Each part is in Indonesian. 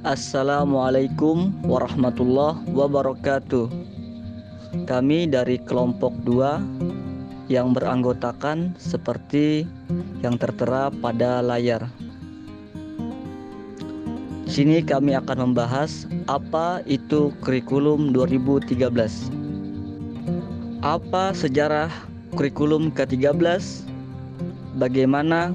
Assalamualaikum warahmatullahi wabarakatuh. Kami dari kelompok 2 yang beranggotakan seperti yang tertera pada layar. Sini kami akan membahas apa itu kurikulum 2013. Apa sejarah kurikulum ke-13? Bagaimana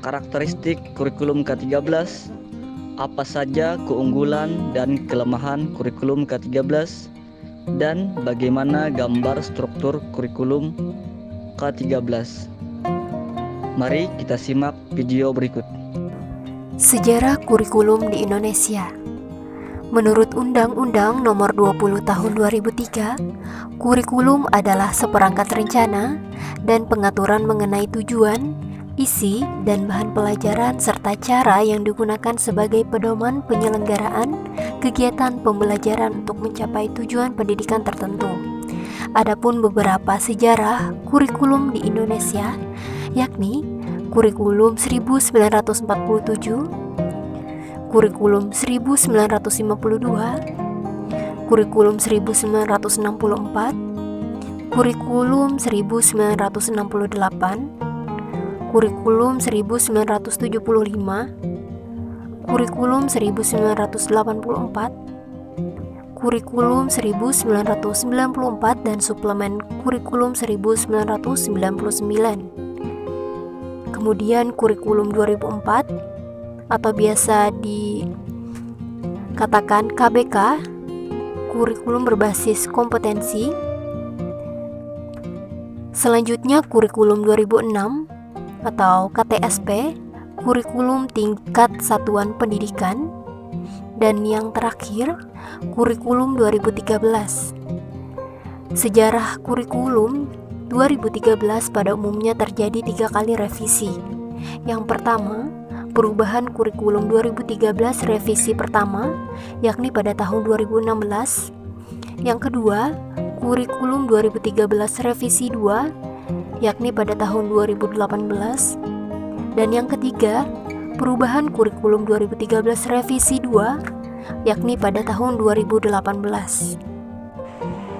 karakteristik kurikulum ke-13? Apa saja keunggulan dan kelemahan kurikulum ke-13? Dan bagaimana gambar struktur kurikulum ke-13? Mari kita simak video berikut. Sejarah kurikulum di Indonesia. Menurut Undang-Undang Nomor 20 Tahun 2003, kurikulum adalah seperangkat rencana dan pengaturan mengenai tujuan, isi, dan bahan pelajaran serta cara yang digunakan sebagai pedoman penyelenggaraan kegiatan pembelajaran untuk mencapai tujuan pendidikan tertentu. Adapun beberapa sejarah kurikulum di Indonesia, yakni kurikulum 1947, kurikulum 1952, kurikulum 1964, kurikulum 1968, kurikulum 1975, kurikulum 1984, kurikulum 1994, dan suplemen kurikulum 1999. Kemudian kurikulum 2004 atau biasa dikatakan KBK, kurikulum berbasis kompetensi. Selanjutnya kurikulum 2006 atau KTSP, kurikulum tingkat satuan pendidikan. Dan yang terakhir, kurikulum 2013. Sejarah kurikulum 2013 pada umumnya terjadi 3 kali revisi. Yang pertama, perubahan kurikulum 2013 revisi pertama, yakni pada tahun 2016. Yang kedua, kurikulum 2013 revisi 2, yakni pada tahun 2018. Dan yang ketiga, perubahan kurikulum 2013 revisi 2, yakni pada tahun 2018.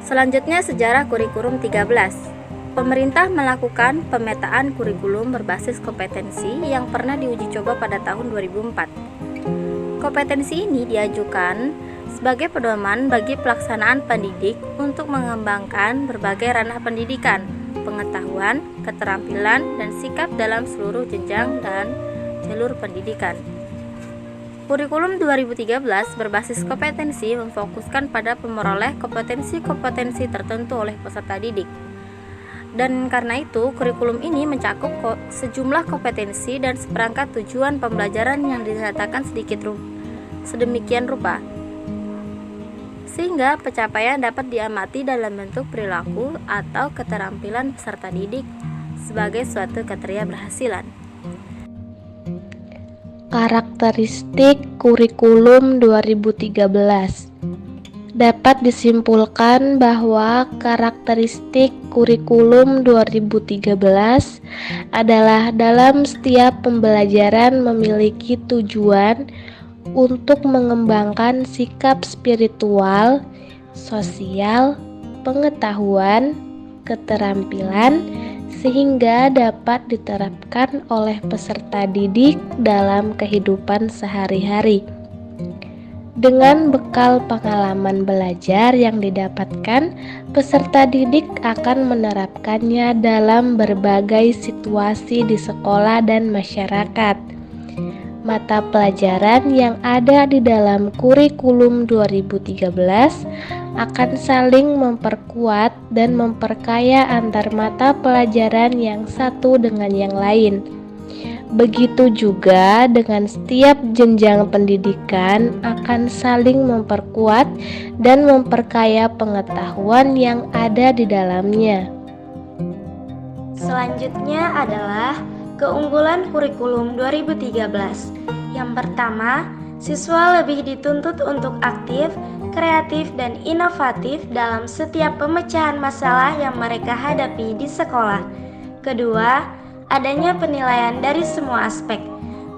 Selanjutnya sejarah kurikulum 13. Pemerintah melakukan pemetaan kurikulum berbasis kompetensi yang pernah diuji coba pada tahun 2004. Kompetensi ini diajukan sebagai pedoman bagi pelaksanaan pendidik untuk mengembangkan berbagai ranah pendidikan, pengetahuan, keterampilan, dan sikap dalam seluruh jenjang dan jalur pendidikan. Kurikulum 2013 berbasis kompetensi memfokuskan pada pemeroleh kompetensi-kompetensi tertentu oleh peserta didik. Dan karena itu, kurikulum ini mencakup sejumlah kompetensi dan seperangkat tujuan pembelajaran yang dinyatakan sedemikian rupa, sehingga pencapaian dapat diamati dalam bentuk perilaku atau keterampilan peserta didik sebagai suatu kriteria keberhasilan. Karakteristik kurikulum 2013. Dapat disimpulkan bahwa karakteristik kurikulum 2013 adalah dalam setiap pembelajaran memiliki tujuan untuk mengembangkan sikap spiritual, sosial, pengetahuan, keterampilan, sehingga dapat diterapkan oleh peserta didik dalam kehidupan sehari-hari. Dengan bekal pengalaman belajar yang didapatkan, peserta didik akan menerapkannya dalam berbagai situasi di sekolah dan masyarakat. Mata pelajaran yang ada di dalam kurikulum 2013 akan saling memperkuat dan memperkaya antar mata pelajaran yang satu dengan yang lain. Begitu juga dengan setiap jenjang pendidikan akan saling memperkuat dan memperkaya pengetahuan yang ada di dalamnya. Selanjutnya adalah keunggulan kurikulum 2013. Yang pertama, siswa lebih dituntut untuk aktif, kreatif, dan inovatif dalam setiap pemecahan masalah yang mereka hadapi di sekolah. Kedua, adanya penilaian dari semua aspek.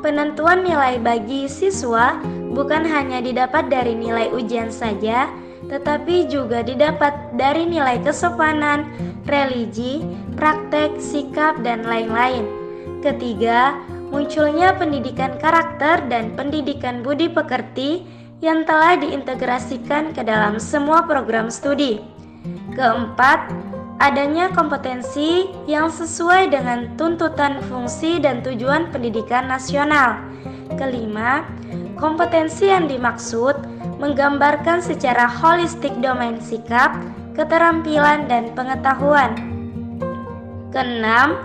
Penentuan nilai bagi siswa bukan hanya didapat dari nilai ujian saja, tetapi juga didapat dari nilai kesopanan, religi, praktek, sikap, dan lain-lain. Ketiga, munculnya pendidikan karakter dan pendidikan budi pekerti yang telah diintegrasikan ke dalam semua program studi. Keempat, adanya kompetensi yang sesuai dengan tuntutan fungsi dan tujuan pendidikan nasional. Kelima, kompetensi yang dimaksud menggambarkan secara holistik domain sikap, keterampilan, dan pengetahuan. Keenam,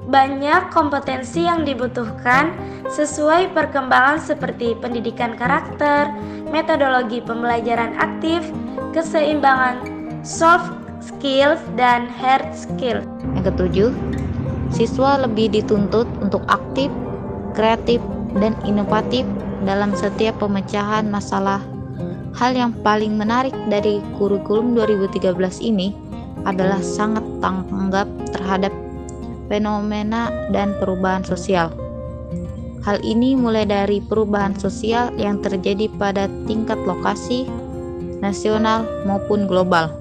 banyak kompetensi yang dibutuhkan sesuai perkembangan seperti pendidikan karakter, metodologi pembelajaran aktif, keseimbangan soft skills, dan hard skills. Yang ketujuh, siswa lebih dituntut untuk aktif, kreatif, dan inovatif dalam setiap pemecahan masalah. Hal yang paling menarik dari kurikulum 2013 ini adalah sangat tanggap terhadap fenomena dan perubahan sosial. Hal ini mulai dari perubahan sosial yang terjadi pada tingkat lokasi, nasional, maupun global.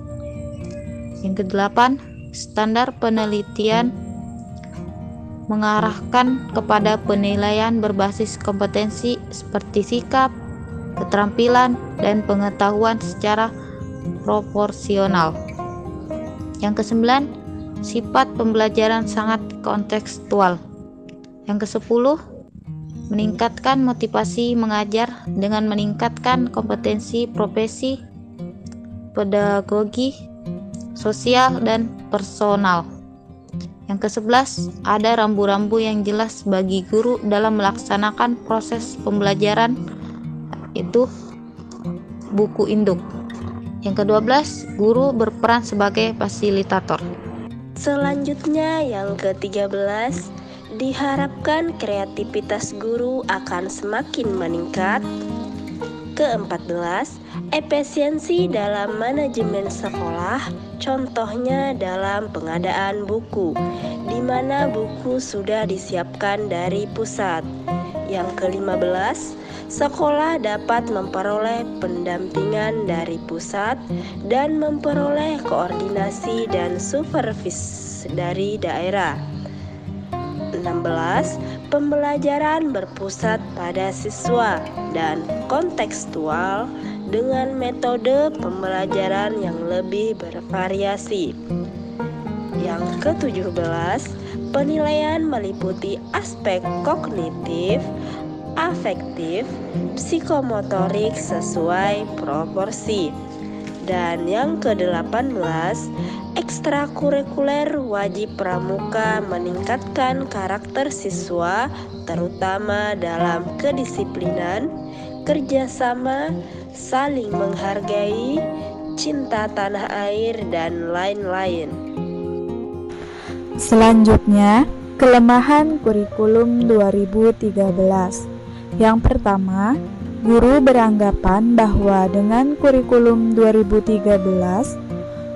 Yang kedelapan, standar penelitian mengarahkan kepada penilaian berbasis kompetensi seperti sikap, keterampilan, dan pengetahuan secara proporsional. Yang kesembilan, sifat pembelajaran sangat kontekstual. Yang kesepuluh, meningkatkan motivasi mengajar dengan meningkatkan kompetensi profesi, pedagogi, sosial, dan personal. Yang ke-11, ada rambu-rambu yang jelas bagi guru dalam melaksanakan proses pembelajaran, itu buku induk. Yang ke-12, guru berperan sebagai fasilitator. Selanjutnya yang ke-13, diharapkan kreativitas guru akan semakin meningkat. Ke-14, efisiensi dalam manajemen sekolah, contohnya dalam pengadaan buku, di mana buku sudah disiapkan dari pusat. Yang ke-15, sekolah dapat memperoleh pendampingan dari pusat dan memperoleh koordinasi dan supervisi dari daerah. 16. Pembelajaran berpusat pada siswa dan kontekstual dengan metode pembelajaran yang lebih bervariasi. Yang ke-17, penilaian meliputi aspek kognitif, afektif, psikomotorik sesuai proporsi. Dan yang ke-18, ekstrakurikuler wajib pramuka meningkatkan karakter siswa terutama dalam kedisiplinan, kerjasama, saling menghargai, cinta tanah air, dan lain-lain. Selanjutnya, kelemahan kurikulum 2013. Yang pertama, guru beranggapan bahwa dengan kurikulum 2013,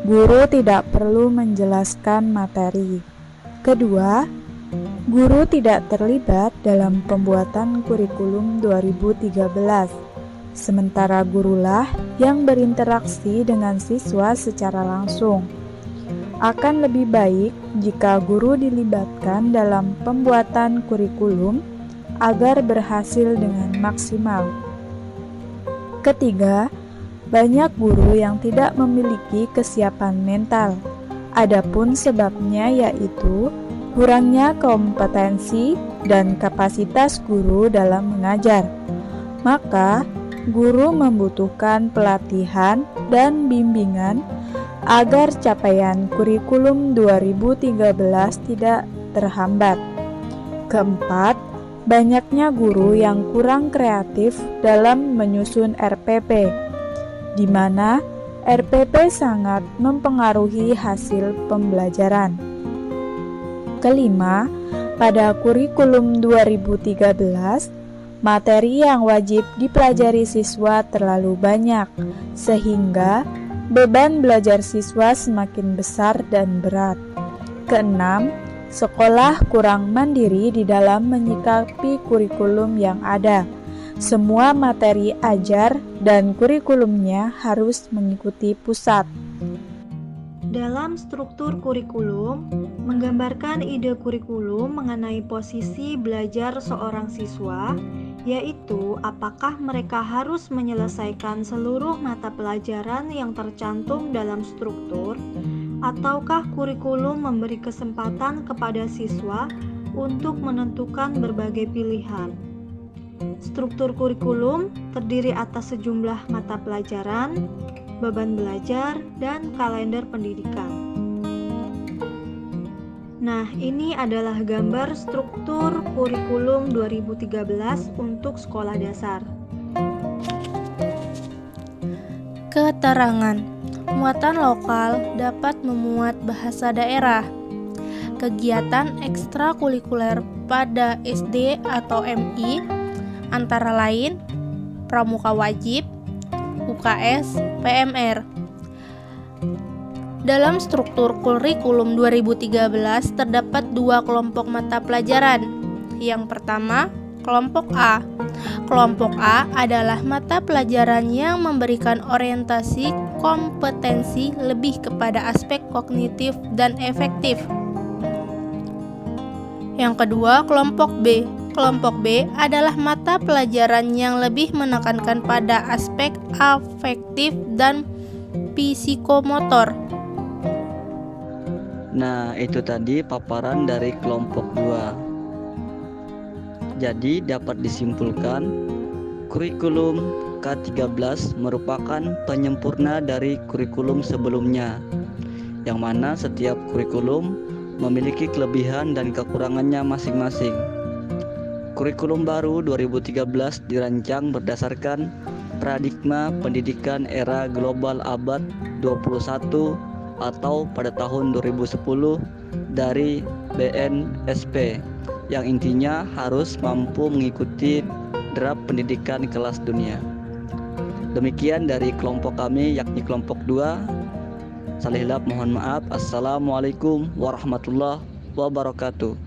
guru tidak perlu menjelaskan materi. Kedua, guru tidak terlibat dalam pembuatan kurikulum 2013, sementara gurulah yang berinteraksi dengan siswa secara langsung. Akan lebih baik jika guru dilibatkan dalam pembuatan kurikulum agar berhasil dengan maksimal. Ketiga, banyak guru yang tidak memiliki kesiapan mental. Adapun sebabnya yaitu kurangnya kompetensi dan kapasitas guru dalam mengajar. Maka, guru membutuhkan pelatihan dan bimbingan agar capaian kurikulum 2013 tidak terhambat. Keempat, banyaknya guru yang kurang kreatif dalam menyusun RPP, di mana RPP sangat mempengaruhi hasil pembelajaran. Kelima, pada kurikulum 2013, materi yang wajib dipelajari siswa terlalu banyak, sehingga beban belajar siswa semakin besar dan berat. Keenam, sekolah kurang mandiri di dalam menyikapi kurikulum yang ada. Semua materi ajar dan kurikulumnya harus mengikuti pusat. Dalam struktur kurikulum, menggambarkan ide kurikulum mengenai posisi belajar seorang siswa, yaitu apakah mereka harus menyelesaikan seluruh mata pelajaran yang tercantum dalam struktur, ataukah kurikulum memberi kesempatan kepada siswa untuk menentukan berbagai pilihan. Struktur kurikulum terdiri atas sejumlah mata pelajaran, beban belajar, dan kalender pendidikan. Nah, ini adalah gambar struktur kurikulum 2013 untuk sekolah dasar. Keterangan. Muatan lokal dapat memuat bahasa daerah. Kegiatan ekstrakurikuler pada SD atau MI antara lain pramuka wajib, UKS, PMR. Dalam struktur kurikulum 2013 terdapat 2 kelompok mata pelajaran. Yang pertama, kelompok A. Kelompok A adalah mata pelajaran yang memberikan orientasi kompetensi lebih kepada aspek kognitif dan efektif. Yang kedua, kelompok B. Kelompok B adalah mata pelajaran yang lebih menekankan pada aspek afektif dan psikomotor. Nah, itu tadi paparan dari kelompok 2. Jadi dapat disimpulkan kurikulum K13 merupakan penyempurna dari kurikulum sebelumnya, yang mana setiap kurikulum memiliki kelebihan dan kekurangannya masing-masing. Kurikulum baru 2013 dirancang berdasarkan paradigma pendidikan era global abad 21 atau pada tahun 2010 dari BNSP, yang intinya harus mampu mengikuti draft pendidikan kelas dunia. Demikian dari kelompok kami, yakni kelompok 2. Salah hilap mohon maaf. Assalamualaikum warahmatullahi wabarakatuh.